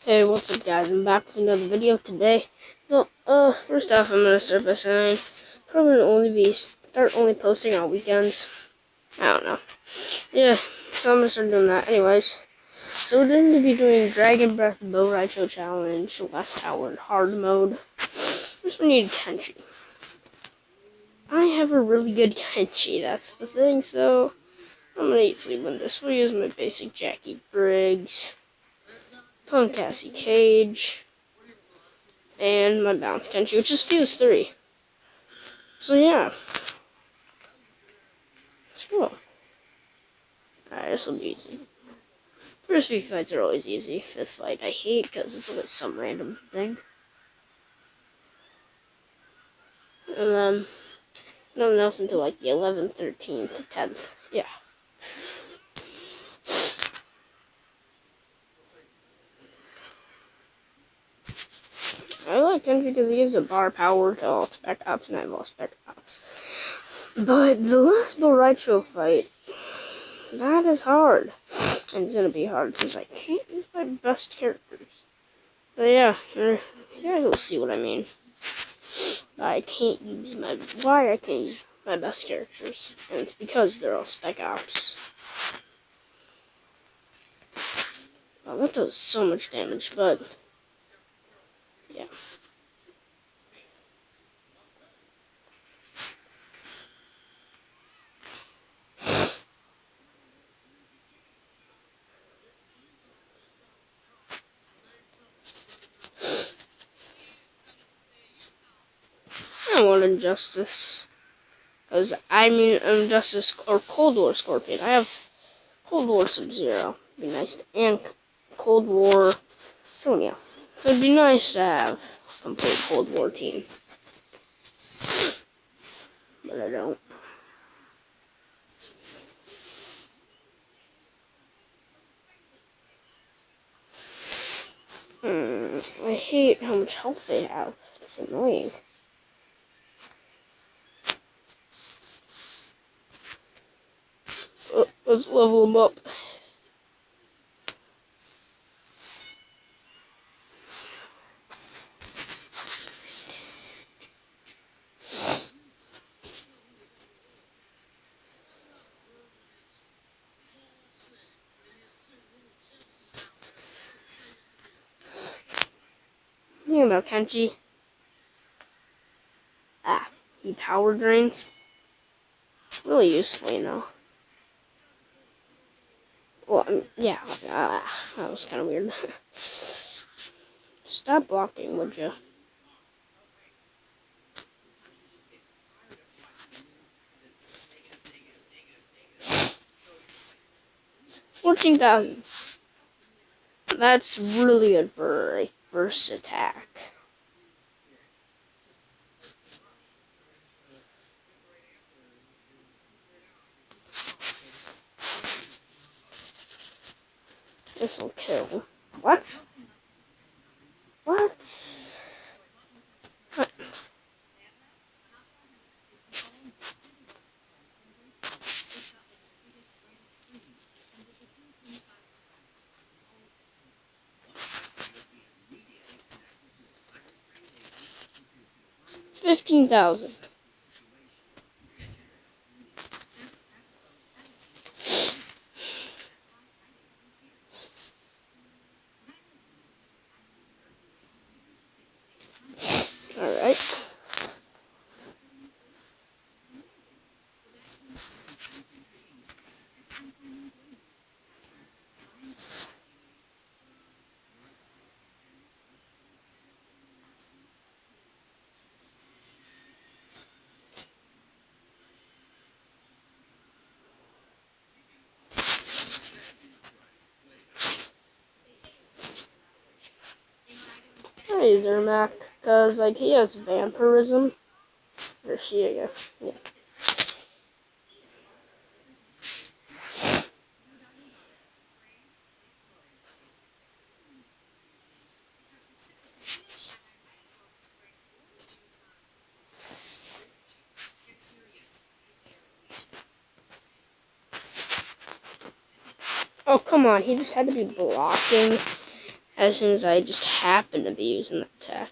Hey, what's up guys, I'm back with another video today. Well, first off, I'm gonna start by saying, probably start only posting on weekends. I don't know. Yeah, so I'm gonna start doing that anyways. So we're going to be doing Dragon Breath Bow Raicho Challenge, Last Hour in Hard Mode. First we need Kenshi. I have a really good Kenshi, that's the thing, so I'm gonna easily win this. We'll use my basic Jackie Briggs, Punkassi Cage, and my bounce Kenshi, which is Fuse 3. So yeah, let's go. Alright, this will be easy. First few fights are always easy. Fifth fight I hate because it's always some random thing. And then nothing else until like the 11th, 13th, 10th. Yeah. I like Kenshi because he gives a bar power to all spec ops, and I have all spec ops. But the last Bull Raicho fight, that is hard. And it's gonna be hard since I can't use my best characters. But yeah, you guys will see what I mean. I can't use my best characters, and it's because they're all spec ops. Wow, that does so much damage, but yeah. I want Injustice. Because, I mean, Injustice or Cold War Scorpion. I have Cold War Sub-Zero. It'd be nice to, and Cold War Sonya. So it'd be nice to have a complete Cold War team. But I don't. I hate how much health they have. It's annoying. Let's level them up. Think about Kenshi. He power drains. Really useful, you know. Well, yeah, that was kind of weird. Stop blocking, would you? $14,000. That's really good for a first attack. This'll kill. What? What? $15,000. Alright. I use Ermac, because, like, he has vampirism. Or she, I guess. Yeah. Oh, come on. He just had to be blocking. as soon as I just happen to be using that attack.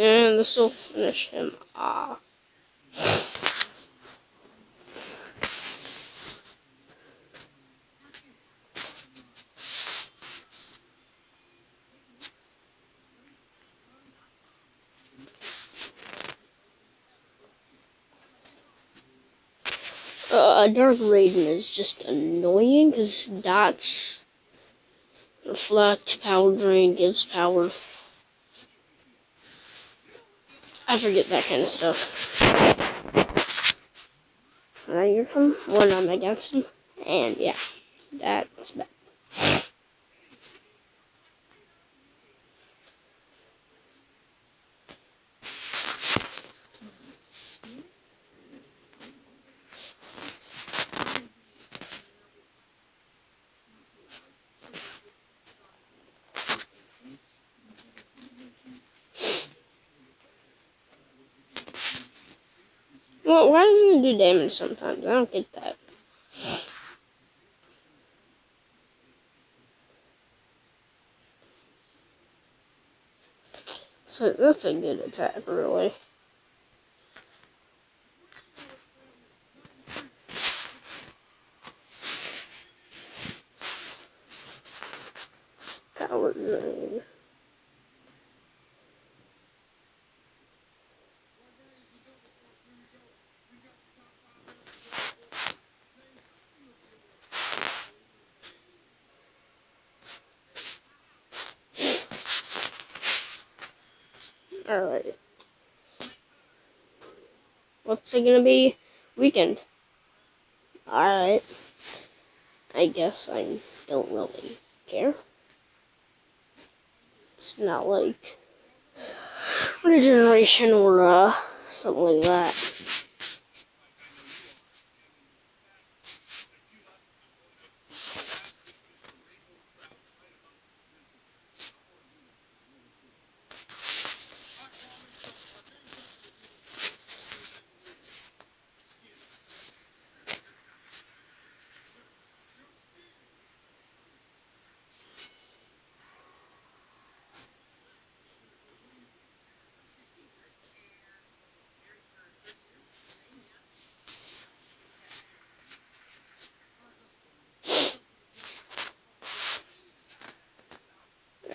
And this will finish him off. Dark Raiden is just annoying because dots reflect, power drain, gives power. I forget that kind of stuff. When I hear from when I'm against him, and yeah, that's bad. Well, why doesn't it do damage sometimes? I don't get that. So that's a good attack, really. Power drain. Alright. What's it gonna be? Weekend. Alright. I guess I don't really care. It's not like regeneration or something like that.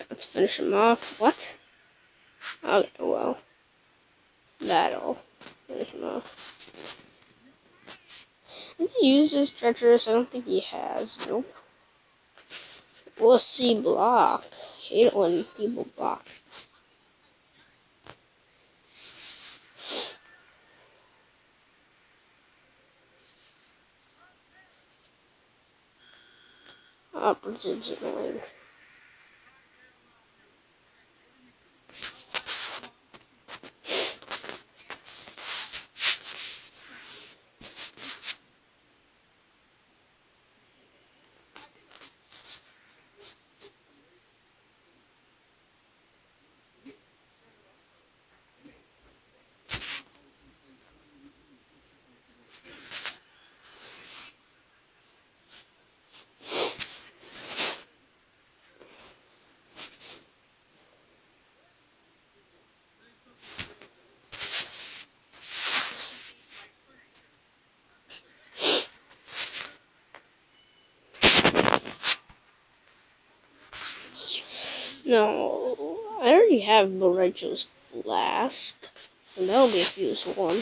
Let's finish him off. What? Okay, well. That'll finish him off. Has he used his treacherous? I don't think he has. Nope. We'll see block. Hate it when people block. Operatives annoying. No, I already have Borecho's Flask, so that'll be a fused one.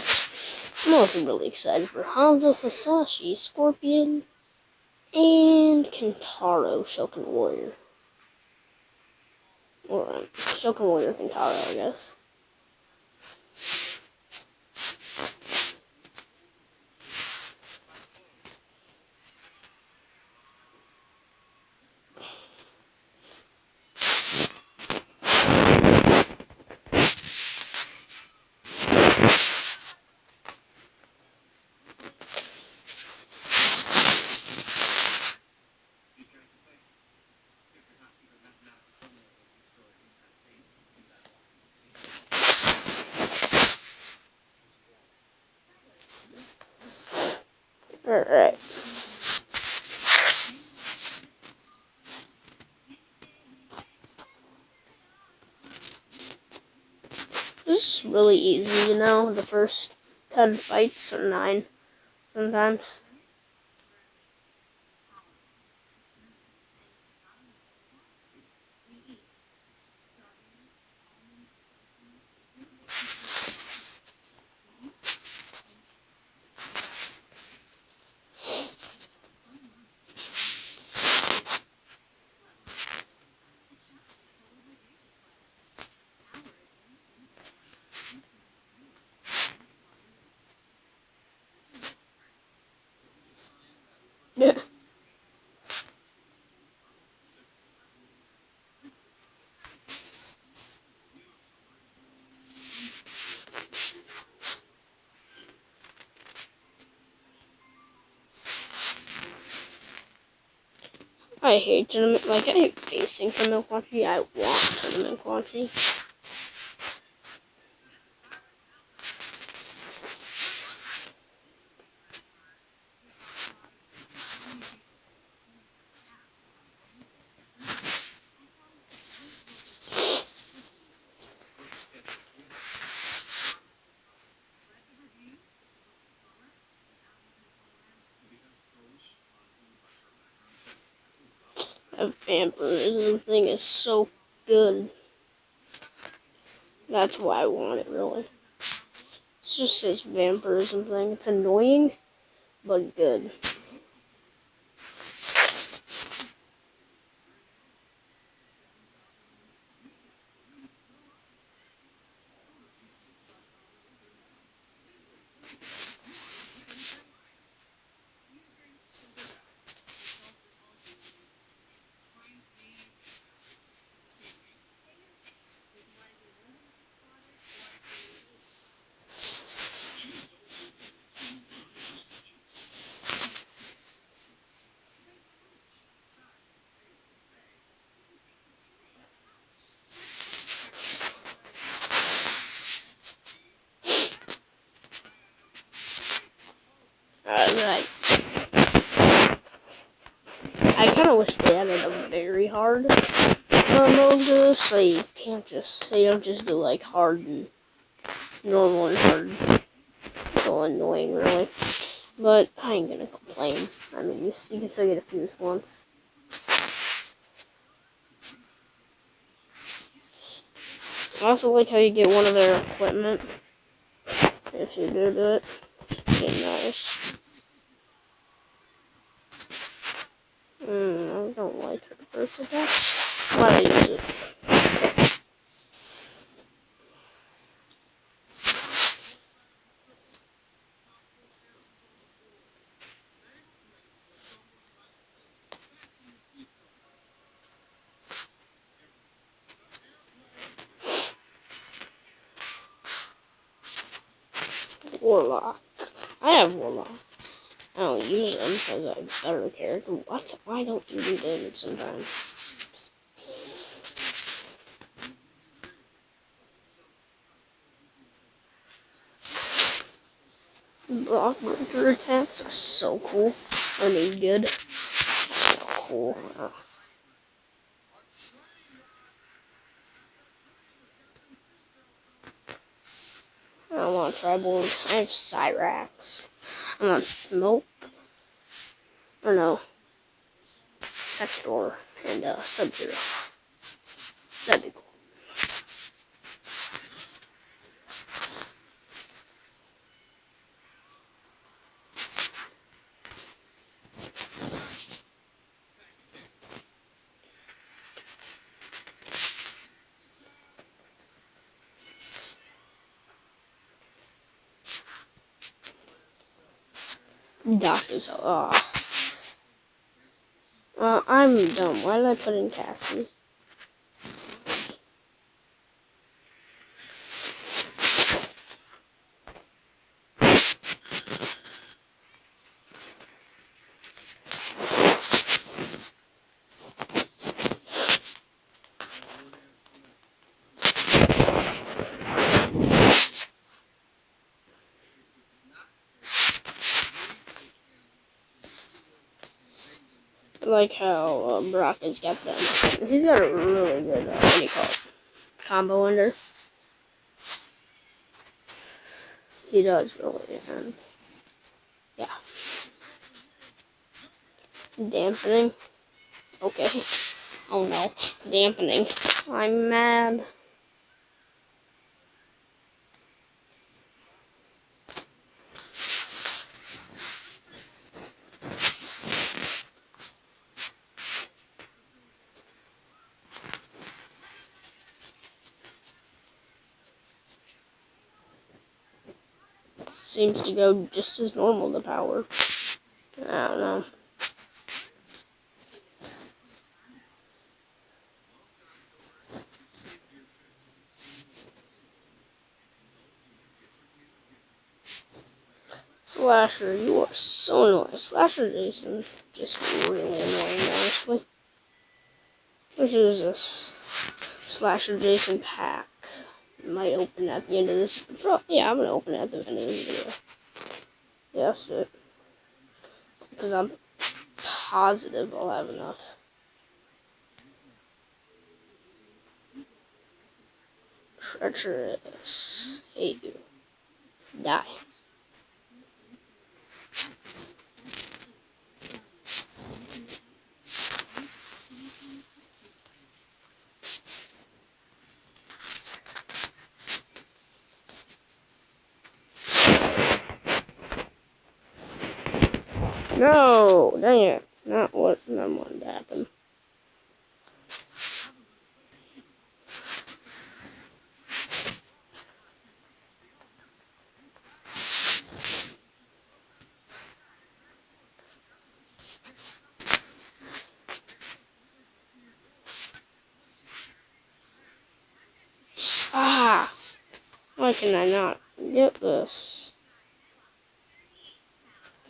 I'm also really excited for Hanzo Hasashi, Scorpion, and Kentaro, Shokan Warrior. Or Shokan Warrior Kentaro, I guess. Alright. This is really easy, you know, the first 10 fights, or 9, sometimes. Yeah. I hate tournament, like, I hate facing tournament quantity. I want tournament quantity. That vampirism thing is so good. That's why I want it, really. It's just this vampirism thing. It's annoying, but good. Alright. I kind of wish they added a very hard mode to this, so you don't just do like hard and normal and hard. It's a little annoying, really. But I ain't gonna complain. I mean, you can still get a fuse once. I also like how you get one of their equipment. If you do it. Okay, nice. I don't like her first attack. Why did I use it? Warlock. I have Warlock. I don't use them because I'm a better character. What? Why don't you do damage sometimes? Block breaker attacks are so cool. I mean, good. So cool. I don't want Triborg. I have Cyrax. I want Smoke. Or no. Sector and Sub-Zero. That'd be cool. Doctor's I'm dumb. Why did I put in Cassie? I like how Brock has got them. He's got a really good, what do you call it? Combo ender. He does really, and yeah. Dampening. Okay. Oh no. Dampening. I'm mad. Seems to go just as normal, the power. I don't know. Slasher, you are so annoying. Slasher Jason, just really annoying, honestly. We should use this Slasher Jason pack. Might open at the end of this. Yeah, I'm gonna open it at the end of this video. Yes, it. Because I'm positive I'll have enough. Treacherous. Hate you. Die. No! Dang it. It's not what I wanted to happen. Ah! Why can I not get this?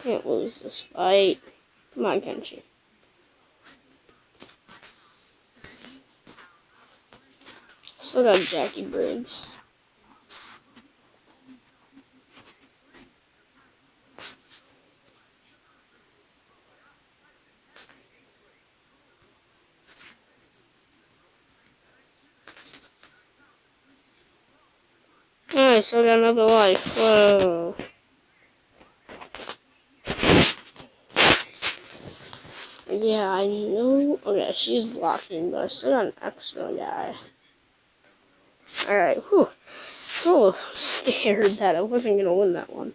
Can't lose this fight. Come on, Kenshi. Still got Jackie Briggs. Oh, I still got another life. Whoa. Yeah, I know. Okay, she's blocking, but I still got an extra guy. Alright, whew. So scared that I wasn't gonna win that one.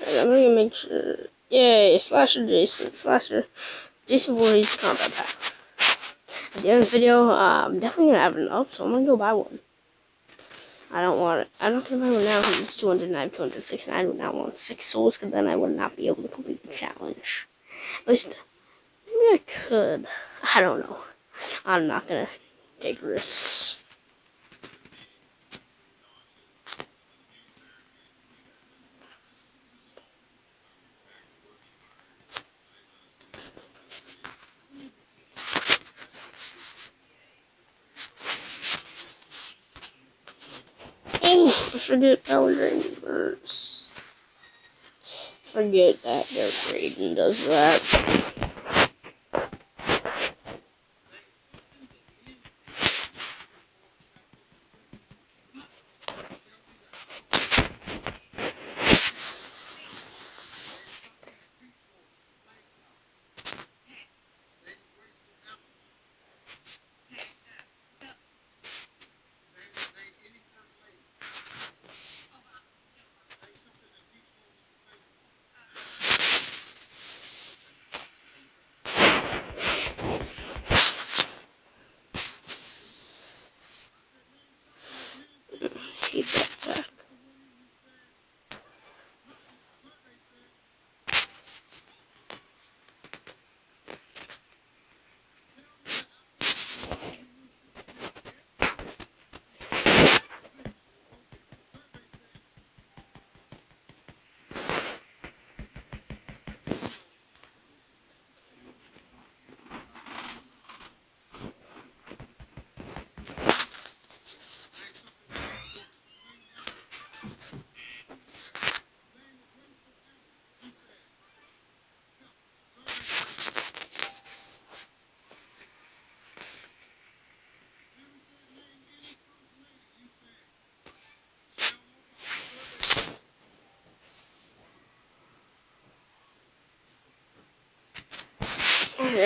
Alright, I'm gonna make sure. Yay, Slasher Jason. Slasher Jason Vorhees combat pack. At the end of the video, I'm definitely gonna have enough, so I'm gonna go buy one. I don't want it. I'm not gonna buy one now because it's 209, 206, and I do not want 6 souls because then I would not be able to complete the challenge. At least, maybe I could. I don't know. I'm not gonna take risks. Oh, forget Power Rangers. Forget that Derek Raiden does that.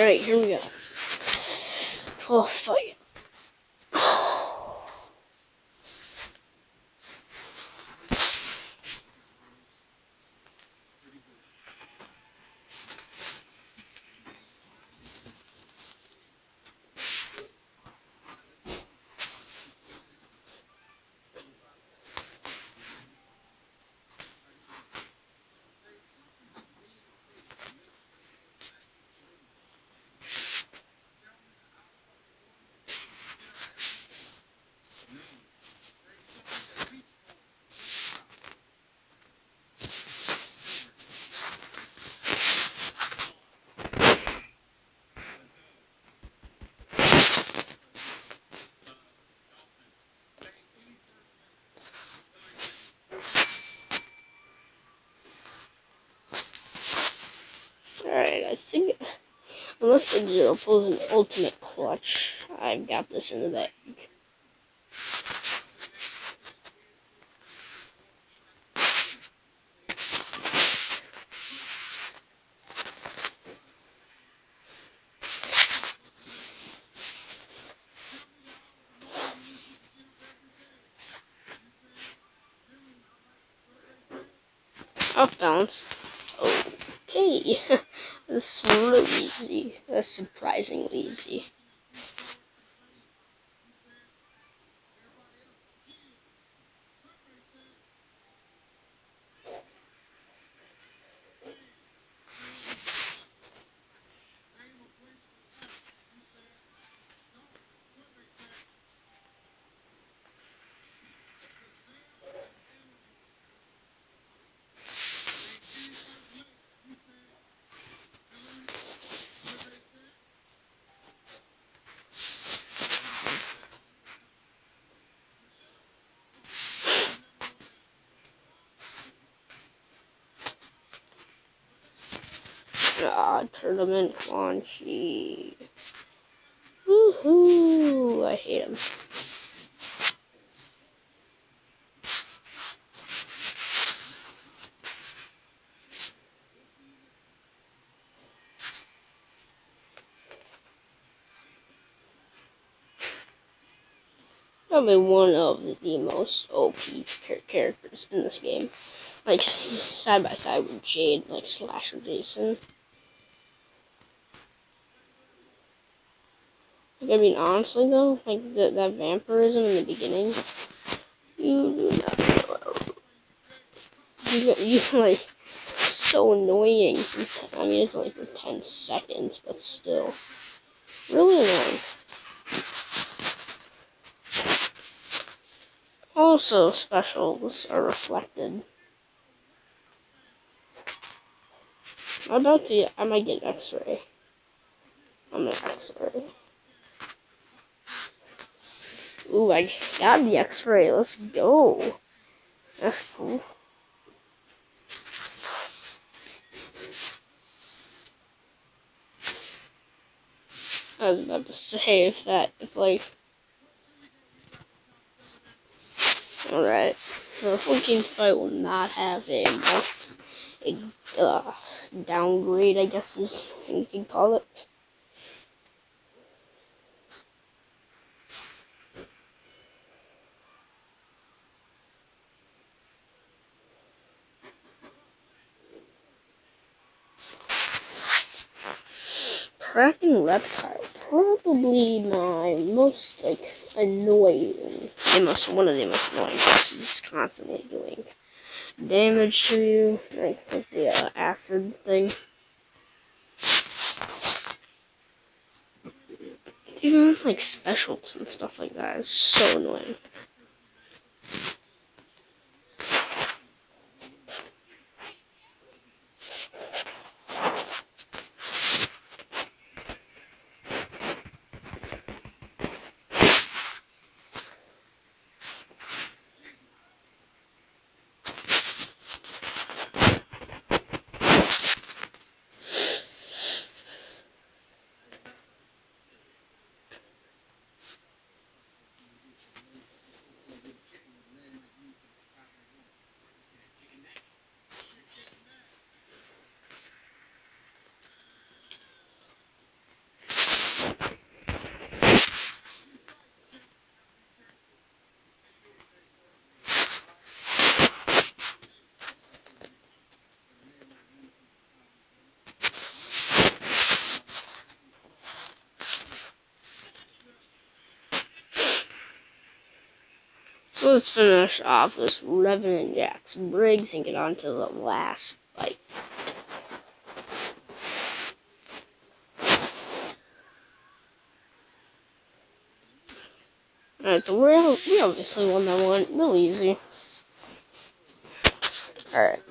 Alright, here we go. 12th fight. Alright, I think, unless Sub-Zero pulls an ultimate clutch, I've got this in the bag. Off balance. Okay. This is really easy. That's surprisingly easy. Tournament Quanchi. Woohoo! I hate him. Probably one of the most OP characters in this game. Like, side by side with Jade, like Slasher Jason. Like, I mean, honestly though, like, that vampirism in the beginning, you do not know. You like, so annoying. I mean, it's only for 10 seconds, but still. Really annoying. Also, specials are reflected. I might get an X-ray. I'm an X-ray. Ooh, I got the X-ray. Let's go. That's cool. I was about to say if like. Alright. The 14th fight will not have a downgrade, I guess you can call it. Kraken Reptile, probably my most annoying, one of the most annoying bosses, constantly doing damage to you, like the acid thing. Even like specials and stuff like that is so annoying. Let's finish off this Revenant Jax Briggs and get on to the last fight. Alright, so we obviously won that one. Real easy. Alright.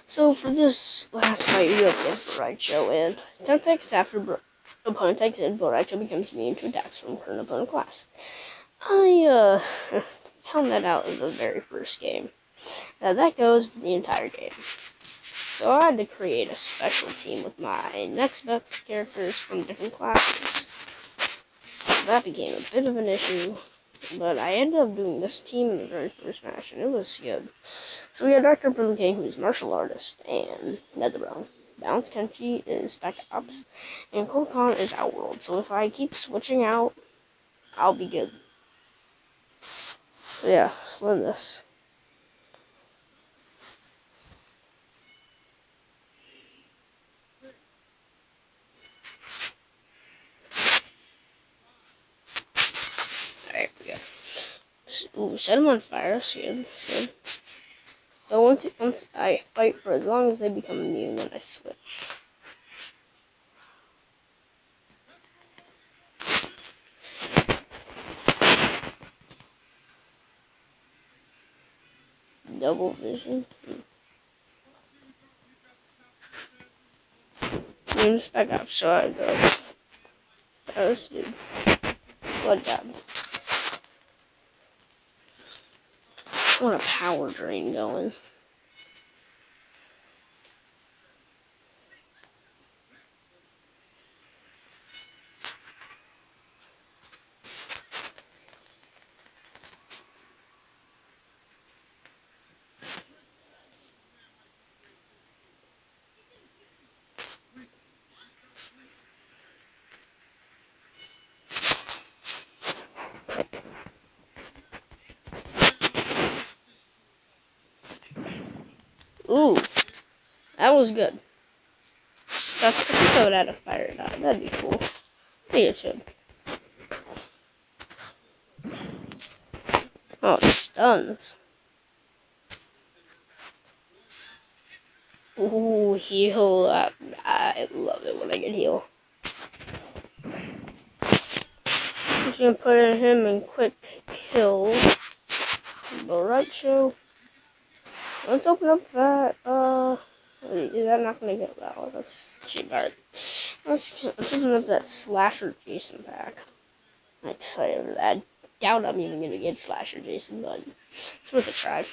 So for this last fight, we have the Raicho, and 10 seconds after opponent takes in, Raicho becomes immune to attacks from current opponent class. I found that out in the very first game. Now that goes for the entire game. So I had to create a special team with my next best characters from different classes. That became a bit of an issue, but I ended up doing this team in the very first match, and it was good. So we have Dr. Blue King, who's martial artist, and Netherrealm. Balance Kenshi is Spec Ops, and Korkan is Outworld. So if I keep switching out, I'll be good. So yeah, let's learn this. Alright, we go. Ooh, set him on fire. That's good. That's good. So once I fight for as long as they become immune, then I switch. Double vision. Just back up, so I go. Let's do blood job. I want a power drain going. Ooh, that was good. I think I would add a fire dot. That'd be cool. I think it should. Oh, it stuns. Ooh, heal. I love it when I get heal. Just gonna put in him in quick kill. Raicho. Let's open up that, is that not gonna get loud? That's cheap art. Let's open up that Slasher Jason pack. I'm excited for that. I doubt I'm even gonna get Slasher Jason, but it's worth a try.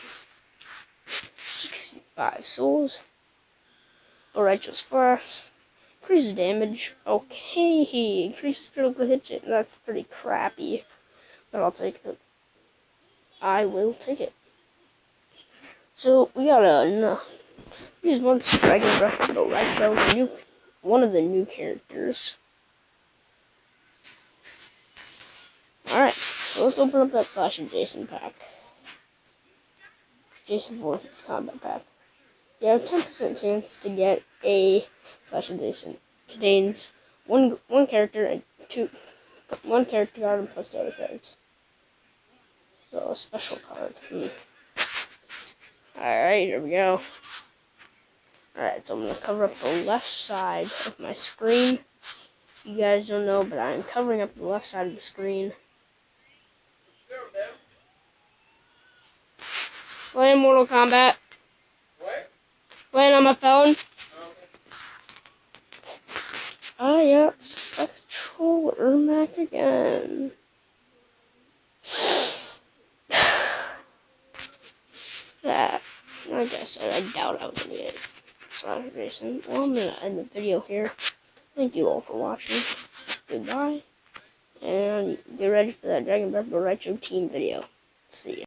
65 souls. Raicho's first. Increases damage. Okay, increases critical hit chance. That's pretty crappy, but I'll take it. I will take it. So we gotta use one Dragon Breath for Raicho, one of the new characters. Alright, so let's open up that Slasher Jason pack. Jason Vorhees combat pack. You have 10% chance to get a Slasher Jason. Contains one character and one character card and plus 2 other cards. So a special card. Alright, here we go. Alright, so I'm going to cover up the left side of my screen. You guys don't know, but I'm covering up the left side of the screen. Playing Mortal Kombat. What? Playing on my phone. Oh, yeah, Spectral Ermac again. That. Like I said, I doubt I was going to get Slasher Jason. Well, I'm going to end the video here. Thank you all for watching. Goodbye. And get ready for that Dragon Breath Raicho team video. See ya.